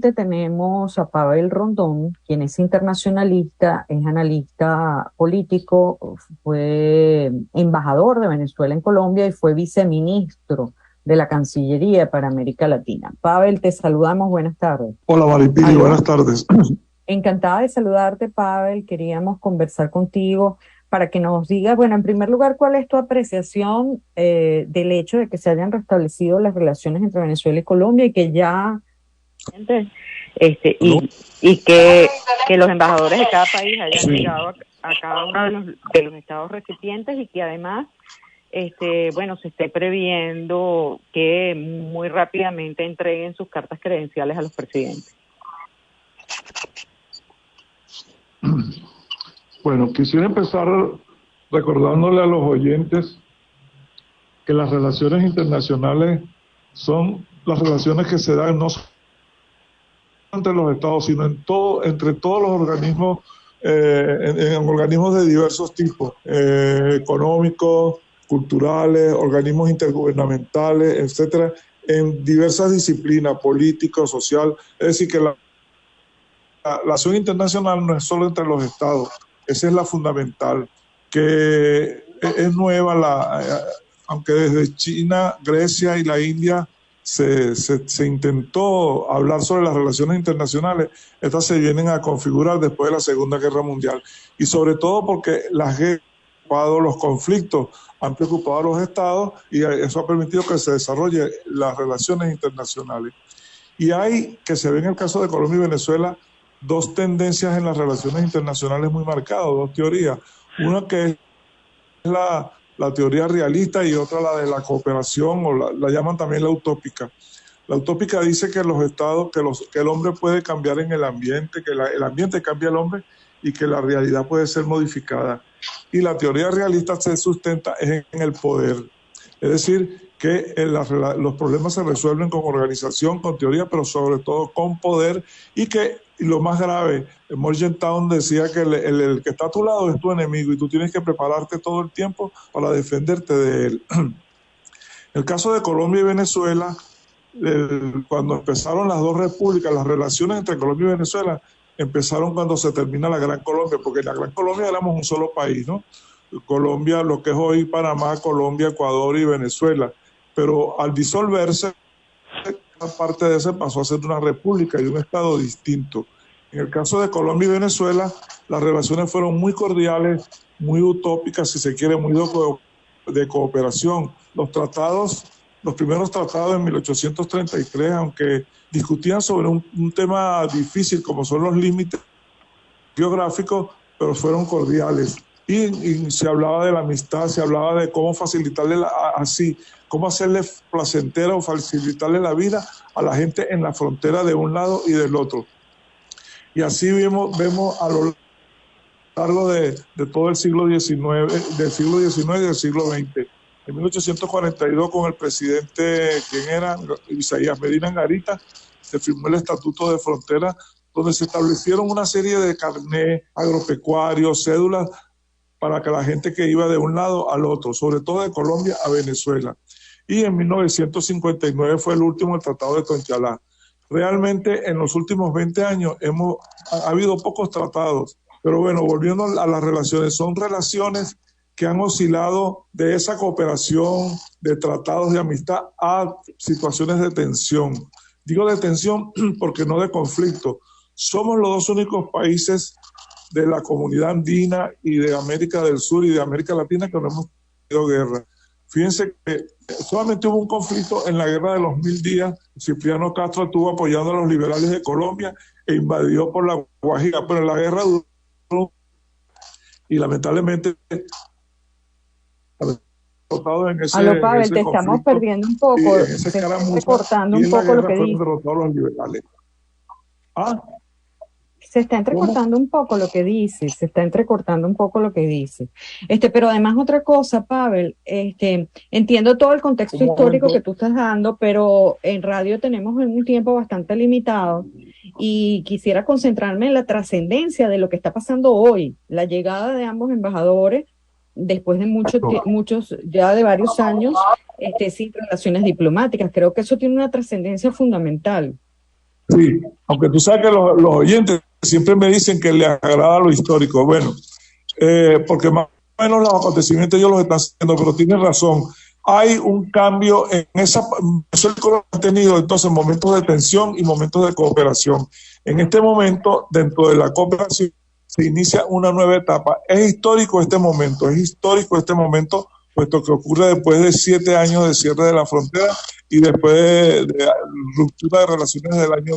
Tenemos a Pavel Rondón, quien es internacionalista, es analista político, fue embajador de Venezuela en Colombia y fue viceministro de la Cancillería para América Latina. Pavel, te saludamos, buenas tardes. Hola Maripili, ¿Aló? buenas tardes. Encantada de saludarte, Pavel. Queríamos conversar contigo para que nos digas, bueno, en primer lugar, ¿cuál es tu apreciación del hecho de que se hayan restablecido las relaciones entre Venezuela y Colombia y que ya y que los embajadores de cada país hayan llegado a cada uno de los estados recipientes y que además bueno, se esté previendo que muy rápidamente entreguen sus cartas credenciales a los presidentes? Bueno, quisiera empezar recordándole a los oyentes que las relaciones internacionales son las relaciones que se dan no solo entre los estados, sino entre todos los organismos, en organismos de diversos tipos, económicos, culturales, organismos intergubernamentales, etcétera, en diversas disciplinas, político, social. Es decir, que la relación internacional no es solo entre los estados, esa es la fundamental, que es nueva, aunque desde China, Grecia y la India se intentó hablar sobre las relaciones internacionales, estas se vienen a configurar después de la Segunda Guerra Mundial, y sobre todo porque las guerras, los conflictos han preocupado a los estados y eso ha permitido que se desarrollen las relaciones internacionales. Y hay, que se ve en el caso de Colombia y Venezuela, dos tendencias en las relaciones internacionales muy marcadas, dos teorías. Una que es la teoría realista y otra la de la cooperación, o la llaman también la utópica. La utópica dice que los estados, que el hombre puede cambiar en el ambiente, que el ambiente cambia al hombre y que la realidad puede ser modificada. Y la teoría realista se sustenta en el poder. Es decir, que los problemas se resuelven con organización, con teoría, pero sobre todo con poder, y lo más grave, Morgenthau decía que el que está a tu lado es tu enemigo y tú tienes que prepararte todo el tiempo para defenderte de él. En el caso de Colombia y Venezuela, cuando empezaron las dos repúblicas, las relaciones entre Colombia y Venezuela empezaron cuando se termina la Gran Colombia, porque en la Gran Colombia éramos un solo país, ¿no? Colombia, lo que es hoy Panamá, Colombia, Ecuador y Venezuela. Pero al disolverse, una parte de ese pasó a ser una república y un estado distinto. En el caso de Colombia y Venezuela, las relaciones fueron muy cordiales, muy utópicas, si se quiere, muy de cooperación. Los primeros tratados en 1833, aunque discutían sobre un tema difícil como son los límites geográficos, pero fueron cordiales. Y se hablaba de la amistad, se hablaba de cómo facilitarle cómo hacerle placentera o facilitarle la vida a la gente en la frontera de un lado y del otro. Y así vemos a lo largo de todo el siglo XIX, del siglo XIX y del siglo XX. En 1842, con el presidente, ¿quién era? Isaías Medina Angarita, se firmó el Estatuto de Frontera, donde se establecieron una serie de carnés agropecuarios, cédulas, para que la gente que iba de un lado al otro, sobre todo de Colombia a Venezuela. Y en 1959 fue el último, el Tratado de Conchalá. Realmente en los últimos 20 años ha habido pocos tratados, pero bueno, volviendo a las relaciones, son relaciones que han oscilado de esa cooperación, de tratados de amistad, a situaciones de tensión. Digo de tensión porque no de conflicto. Somos los dos únicos países de la comunidad andina y de América del Sur y de América Latina que no hemos tenido guerra. Fíjense que solamente hubo un conflicto en la guerra de los 1000 días. Cipriano Castro estuvo apoyando a los liberales de Colombia e invadió por la Guajira, pero la guerra duró y lamentablemente en ese, Aló, Pavel, en ese te estamos conflicto, perdiendo un poco, se está recortando un poco lo que fueron dices. derrotados los liberales. ¿Ah? Se está entrecortando un poco lo que dices, se está entrecortando un poco lo que dices. Pero además otra cosa, Pavel, entiendo todo el contexto histórico que tú estás dando, pero en radio tenemos un tiempo bastante limitado y quisiera concentrarme en la trascendencia de lo que está pasando hoy, la llegada de ambos embajadores después de muchos, ya de varios años, sin relaciones diplomáticas. Creo que eso tiene una trascendencia fundamental. Sí, aunque tú sabes que los oyentes siempre me dicen que les agrada lo histórico. Bueno, porque más o menos los acontecimientos ellos los están haciendo, pero tienes razón. Hay un cambio en esa. Venezuela ha tenido entonces momentos de tensión y momentos de cooperación. En este momento, dentro de la cooperación, se inicia una nueva etapa. Es histórico este momento, puesto que ocurre después de 7 años de cierre de la frontera y después de ruptura de relaciones del año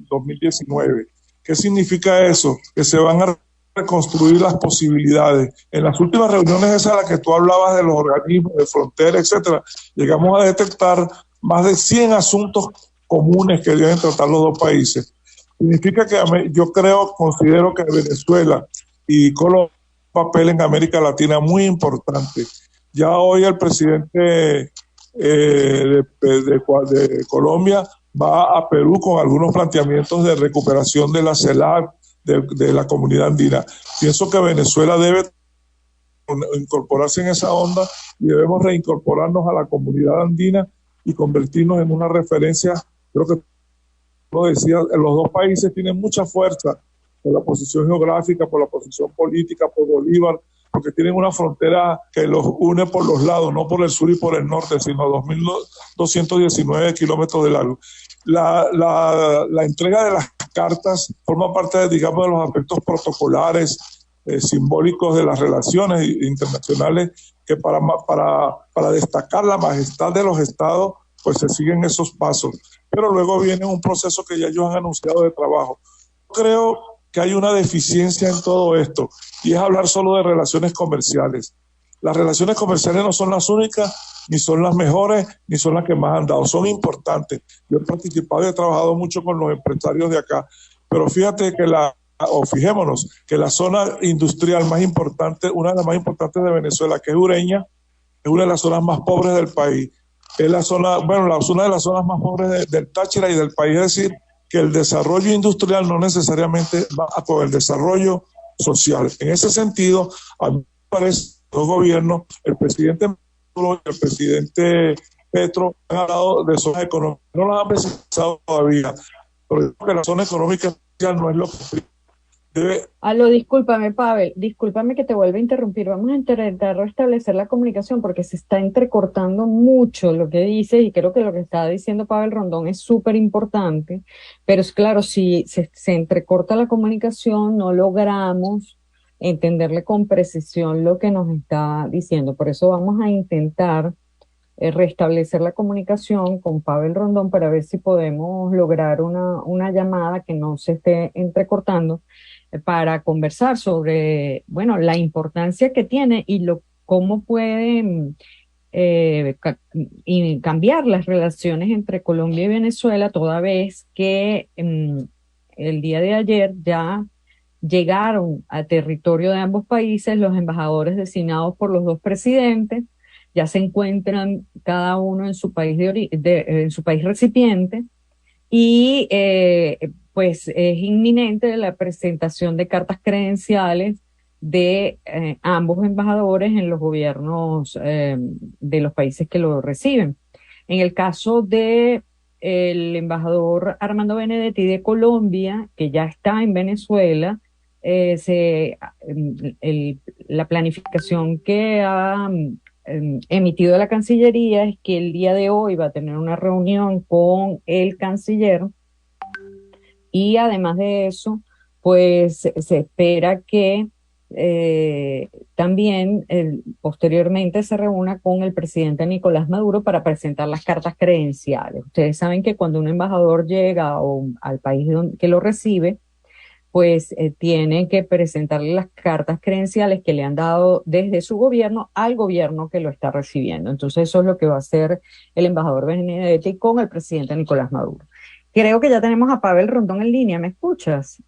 2019. ¿Qué significa eso? Que se van a reconstruir las posibilidades. En las últimas reuniones esas a las que tú hablabas de los organismos de frontera, etcétera, llegamos a detectar más de 100 asuntos comunes que deben tratar los dos países. Significa que yo considero que Venezuela y Colombia un papel en América Latina muy importante. Ya hoy el presidente de Colombia va a Perú con algunos planteamientos de recuperación de la CELAC, de la comunidad andina. Pienso que Venezuela debe incorporarse en esa onda y debemos reincorporarnos a la comunidad andina y convertirnos en una referencia. Creo que lo decía, los dos países tienen mucha fuerza por la posición geográfica, por la posición política, por Bolívar, porque tienen una frontera que los une por los lados, no por el sur y por el norte, sino 2.219 kilómetros de largo. La entrega de las cartas forma parte, digamos, de los aspectos protocolares, simbólicos de las relaciones internacionales, que para destacar la majestad de los estados, pues se siguen esos pasos. Pero luego viene un proceso que ya ellos han anunciado de trabajo. Creo que hay una deficiencia en todo esto, y es hablar solo de relaciones comerciales. Las relaciones comerciales no son las únicas, ni son las mejores, ni son las que más han dado. Son importantes. Yo he participado y he trabajado mucho con los empresarios de acá, pero fijémonos que la zona industrial más importante, una de las más importantes de Venezuela, que es Ureña, es una de las zonas más pobres del país. Es una de las zonas más pobres del Táchira y del país. Es decir, que el desarrollo industrial no necesariamente va a todo el desarrollo social. En ese sentido, a mí me parece que los gobiernos, el presidente Maduro y el presidente Petro han hablado de zonas económicas, no las han precisado todavía, pero yo creo que la zona económica social no es lo que debe. Discúlpame, Pavel, discúlpame que te vuelva a interrumpir. Vamos a intentar restablecer la comunicación porque se está entrecortando mucho lo que dices, y creo que lo que está diciendo Pavel Rondón es súper importante, pero es claro, si se entrecorta la comunicación, no logramos entenderle con precisión lo que nos está diciendo. Por eso vamos a intentar restablecer la comunicación con Pavel Rondón para ver si podemos lograr una llamada que no se esté entrecortando, para conversar sobre, bueno, la importancia que tiene y cómo pueden y cambiar las relaciones entre Colombia y Venezuela, toda vez que el día de ayer ya llegaron a territorio de ambos países los embajadores designados por los dos presidentes. Ya se encuentran cada uno en su país en su país recipiente, y pues es inminente la presentación de cartas credenciales de ambos embajadores en los gobiernos de los países que lo reciben. En el caso de el embajador Armando Benedetti de Colombia, que ya está en Venezuela, la planificación que ha emitido la Cancillería es que el día de hoy va a tener una reunión con el canciller, y además de eso, pues se espera que también posteriormente se reúna con el presidente Nicolás Maduro para presentar las cartas credenciales. Ustedes saben que cuando un embajador llega al país que lo recibe, pues tienen que presentarle las cartas credenciales que le han dado desde su gobierno al gobierno que lo está recibiendo. Entonces eso es lo que va a hacer el embajador Benedetti con el presidente Nicolás Maduro. Creo que ya tenemos a Pavel Rondón en línea, ¿me escuchas?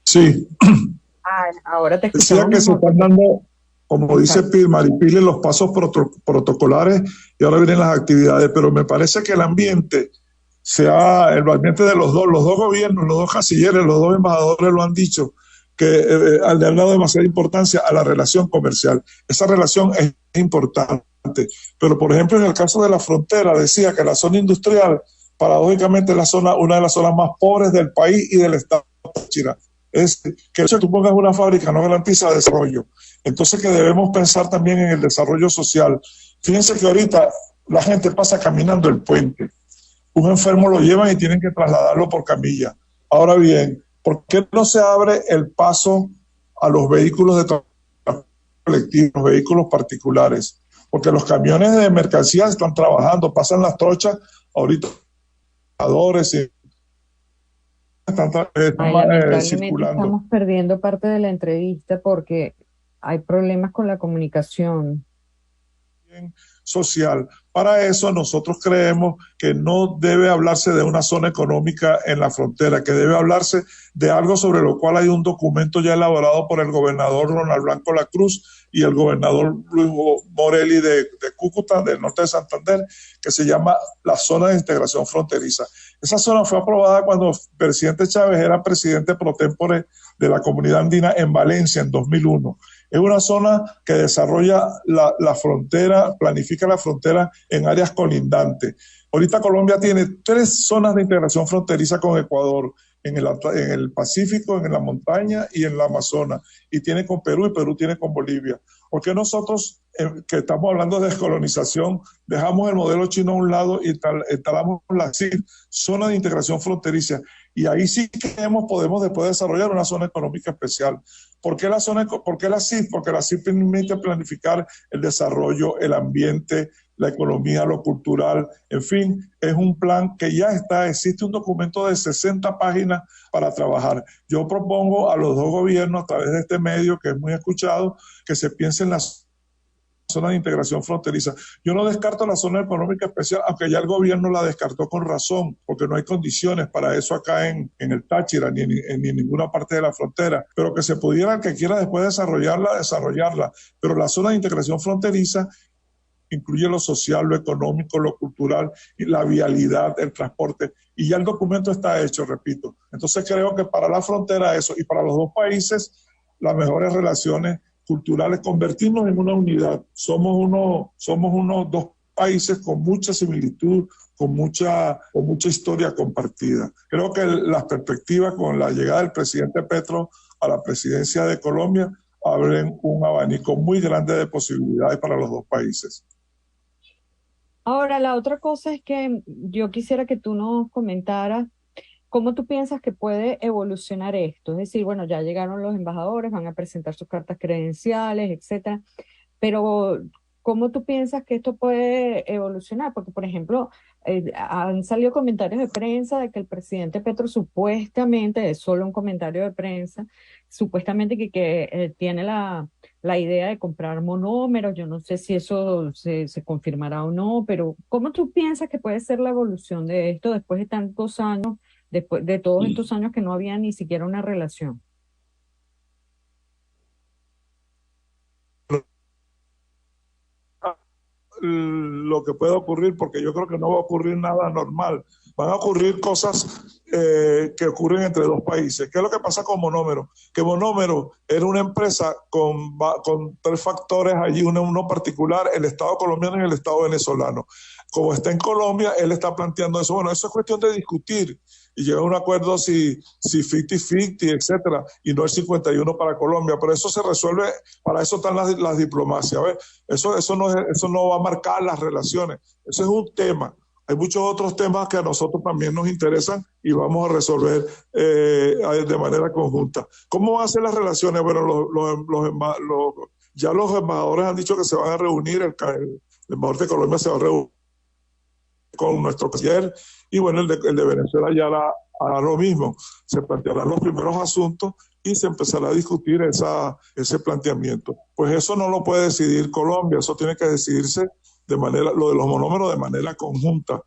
Sí. Ahora te escuchamos. Decía que se están dando, como dice Maripili, los pasos protocolares, y ahora vienen las actividades, pero me parece que el ambiente ambiente de los dos gobiernos, los dos cancilleres, los dos embajadores lo han dicho, que le han dado demasiada importancia a la relación comercial. Esa relación es importante, pero por ejemplo en el caso de la frontera decía que la zona industrial paradójicamente es una de las zonas más pobres del país y del estado de Táchira. Es que tú pongas una fábrica no garantiza desarrollo. Entonces que debemos pensar también en el desarrollo social. Fíjense que ahorita la gente pasa caminando el puente. Un enfermo lo llevan y tienen que trasladarlo por camilla. Ahora bien, ¿por qué no se abre el paso a los vehículos de transporte colectivo, los vehículos particulares? Porque los camiones de mercancías están trabajando, pasan las trochas, ahorita y están Ay, lamentablemente circulando. estamos perdiendo parte de la entrevista porque hay problemas con la comunicación. Social. Para eso nosotros creemos que no debe hablarse de una zona económica en la frontera, que debe hablarse de algo sobre lo cual hay un documento ya elaborado por el gobernador Ronald Blanco Lacruz y el gobernador Luis Morelli de Cúcuta, del norte de Santander, que se llama la zona de integración fronteriza. Esa zona fue aprobada cuando el presidente Chávez era presidente pro tempore de la comunidad andina en Valencia en 2001. Es una zona que desarrolla la frontera, planifica la frontera en áreas colindantes. Ahorita Colombia tiene 3 zonas de integración fronteriza con Ecuador, en el Pacífico, en la montaña y en la Amazonas. Y tiene con Perú y Perú tiene con Bolivia. ¿Por qué nosotros, que estamos hablando de descolonización, dejamos el modelo chino a un lado y instalamos la CID, zona de integración fronteriza? Y ahí sí podemos después desarrollar una zona económica especial. ¿Por qué la CID? Porque la CID permite planificar el desarrollo, el ambiente, la economía, lo cultural, en fin, es un plan que ya existe un documento de 60 páginas para trabajar. Yo propongo a los dos gobiernos, a través de este medio que es muy escuchado, que se piense en las zona de integración fronteriza. Yo no descarto la zona económica especial, aunque ya el gobierno la descartó con razón, porque no hay condiciones para eso acá en el Táchira, ni en ninguna parte de la frontera, pero que se pudiera, el que quiera después desarrollarla. Pero la zona de integración fronteriza incluye lo social, lo económico, lo cultural, y la vialidad, el transporte, y ya el documento está hecho, repito. Entonces creo que para la frontera eso, y para los dos países, las mejores relaciones culturales, convertirnos en una unidad. Somos unos dos países con mucha similitud, con mucha historia compartida. Creo que las perspectivas con la llegada del presidente Petro a la presidencia de Colombia abren un abanico muy grande de posibilidades para los dos países. Ahora, la otra cosa es que yo quisiera que tú nos comentaras cómo tú piensas que puede evolucionar esto. Es decir, bueno, ya llegaron los embajadores, van a presentar sus cartas credenciales, etcétera, pero ¿cómo tú piensas que esto puede evolucionar? Porque, por ejemplo, han salido comentarios de prensa de que el presidente Petro supuestamente, es solo un comentario de prensa, supuestamente que tiene la idea de comprar monómeros. Yo no sé si eso se confirmará o no, pero ¿cómo tú piensas que puede ser la evolución de esto después de tantos años, después de todos estos años que no había ni siquiera una relación? Lo que pueda ocurrir, porque yo creo que no va a ocurrir nada normal. Van a ocurrir cosas que ocurren entre dos países. ¿Qué es lo que pasa con Monómero? Que Monómero era una empresa con 3 factores allí, uno particular, el Estado colombiano y el Estado venezolano. Como está en Colombia, él está planteando eso. Bueno, eso es cuestión de discutir y llegar a un acuerdo si 50-50, etcétera, y no el 51 para Colombia. Pero eso se resuelve, para eso están las diplomacias. ¿Ves? Eso no va a marcar las relaciones. Eso es un tema. Hay muchos otros temas que a nosotros también nos interesan y vamos a resolver de manera conjunta. ¿Cómo van a ser las relaciones? Bueno, ya los embajadores han dicho que se van a reunir, el embajador de Colombia se va a reunir con nuestro canciller y bueno, el de Venezuela ya hará lo mismo. Se plantearán los primeros asuntos y se empezará a discutir ese planteamiento. Pues eso no lo puede decidir Colombia, eso tiene que decidirse lo de los monómeros de manera conjunta.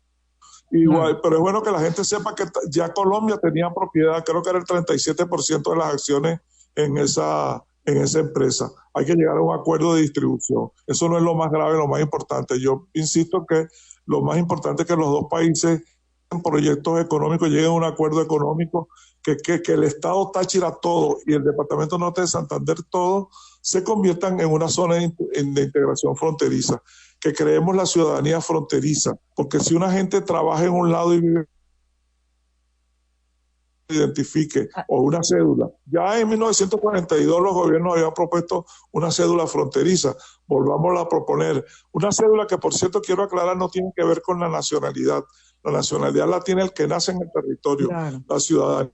Igual, pero es bueno que la gente sepa que ya Colombia tenía propiedad, creo que era el 37% de las acciones en esa empresa. Hay que llegar a un acuerdo de distribución. Eso no es lo más grave, lo más importante. Yo insisto que lo más importante es que los dos países en proyectos económicos lleguen a un acuerdo económico, que el Estado Táchira todo y el Departamento Norte de Santander todo se conviertan en una zona de integración fronteriza. que creemos la ciudadanía fronteriza, porque si una gente trabaja en un lado y vive identifique Ah, o una cédula. Ya en 1942 los gobiernos habían propuesto una cédula fronteriza, volvámosla a proponer. Una cédula que, por cierto, quiero aclarar, no tiene que ver con la nacionalidad. La nacionalidad la tiene el que nace en el territorio. claro, La ciudadanía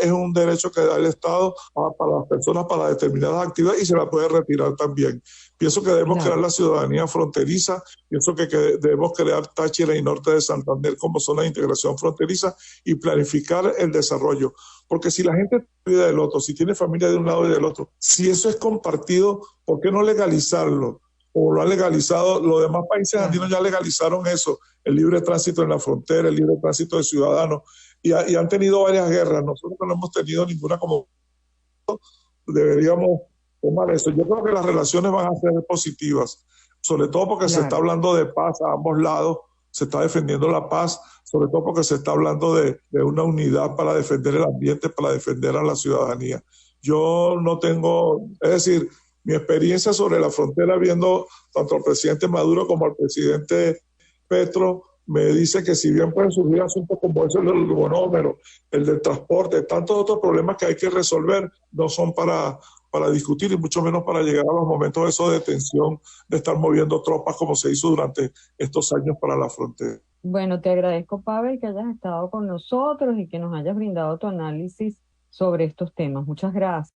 es un derecho que da el Estado para las personas para determinadas actividades y se la puede retirar también. Pienso que debemos crear claro, la ciudadanía fronteriza, pienso que debemos crear Táchira y Norte de Santander como zona de integración fronteriza y planificar el desarrollo. Porque si la gente vive del otro, si tiene familia de un lado y del otro, si eso es compartido, ¿por qué no legalizarlo? O lo ha legalizado, los demás países claro. andinos ya legalizaron eso, el libre tránsito en la frontera, el libre tránsito de ciudadanos y han tenido varias guerras. Nosotros no hemos tenido ninguna como deberíamos tomar eso. Yo creo que las relaciones van a ser positivas, sobre todo porque se está Claro. hablando de paz a ambos lados, se está defendiendo la paz, sobre todo porque se está hablando de una unidad para defender el ambiente, para defender a la ciudadanía. Yo no tengo, es decir, mi experiencia sobre la frontera viendo tanto al presidente Maduro como al presidente Petro me dice que si bien pueden surgir asuntos como ese del monómero, el del transporte, tantos otros problemas que hay que resolver, no son para discutir y mucho menos para llegar a los momentos esos de tensión, de estar moviendo tropas como se hizo durante estos años para la frontera. Bueno, te agradezco, Pavel, que hayas estado con nosotros y que nos hayas brindado tu análisis sobre estos temas. Muchas gracias.